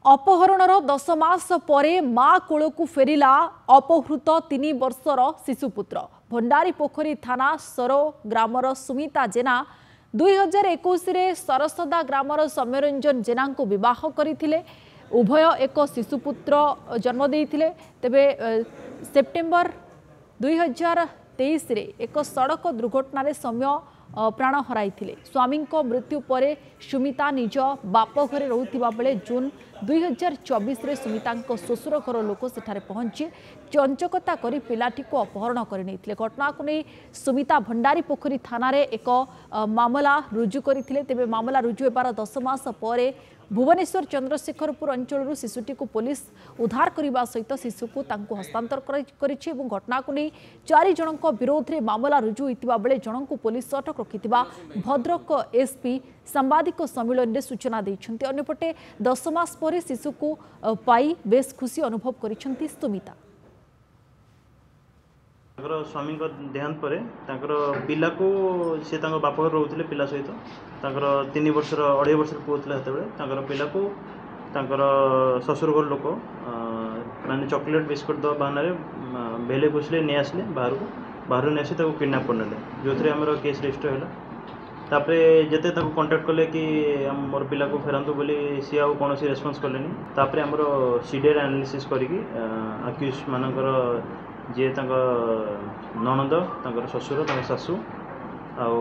अपहरणर 10 मास परे माँ कोलकु फेरिला अपहृत 3 वर्षर शिशुपुत्र। भंडारी पोखरी थाना सरो ग्रामर सुमिता जेना 2021 रे सरसदा ग्रामर सौम्यरंजन जेना को विवाह करथिले। उभय एक शिशुपुत्र जन्म देइथिले। तेबे सेप्टेम्बर 2023 रे एक सड़क दुर्घटना रे सौम्य प्राण हराइथिले। स्वामी मृत्यु पर सुमिता निज बाप घरे रहुथिबा बेले जून 2024 रे सुमिता श्वशुर घर लोक सेठारे पहुंची चंचकता करी पिलाटी को अपहरण कर नहीं। घटना को नहीं सुमिता भंडारी पोखरी थाना रे एक मामला रुजु करथिले। तेबे मामला रुजु हेबार 10 मास परे भुवनेश्वर चंद्रशेखरपुर अंचल शिशुटी को पुलिस उद्धार करने सहित शिशु को हस्तांतर करिछि। घटना को नहीं 4 जन विरोध में मामला रुजु होता बेले जन को पुलिस अटक रखिथिबा भद्रक एसपी सांबादिक सम्मेलन में सूचना देइछन्ति। अन्यपटे 10 मास पर शिशु को पाई बेस खुशी अनुभव करिछन्ति सुमिता। स्वामी देहांत पर पिला को सी बाप घर रोते पिला सहित 3 वर्षर 2.5 वर्षर पुओ था पिला को ससुर घर लोक माने चॉकलेट बिस्कुट दवा बहाना भेले घुसले नहीं आसले बाहर नहीं आसी किडनाप करने जो थे आम केस रजिस्टर है। तापर जिते कंटाक्ट कले कि मोर पिला को फेरतु बोली सी आउ कौन रेस्पॉन्स कले। तापर आम सीडीआर एनालिसिस करके अक्यूज मानकर जी ननद ससुर शाशु आउ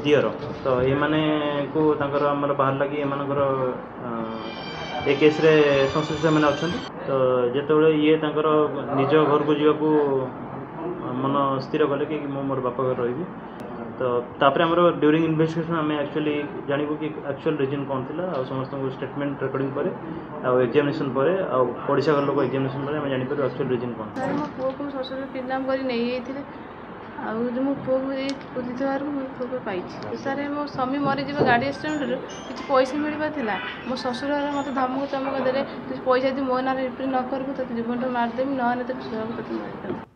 दियर तो ये को आमर बाहर लगी ए केस रे संश्लिष्ट मैंने अच्छा। तो जिते ये निज घर को जावाक मन स्थिर कले कि मोर बापा घर रही। तो तापर आमर ड्यूरिंग इन्वेस्टिगेशन आम एक्चुअली जानबू कि एक्चुअल रीजन कौन थी आ समस्त स्टेटमेंट रेकर्डिंग पर एग्जामिनेशन पर पड़ोसा घर लोक एग्जामिनेशन पर जापर एक्चुअल रीजन कौन। मो पुओ को ससुर किडनाप कर नहीं मो पुओ को खोजर पुओ पाई सर मो स्वामी मरीज गाड़ी एक्सीडेंट किसी पैसा मिलवा मो ससुर मत धमक चमक दे पैसा यदि मो ना रिटर्न न करू तो जीवन मारदेवी ना तो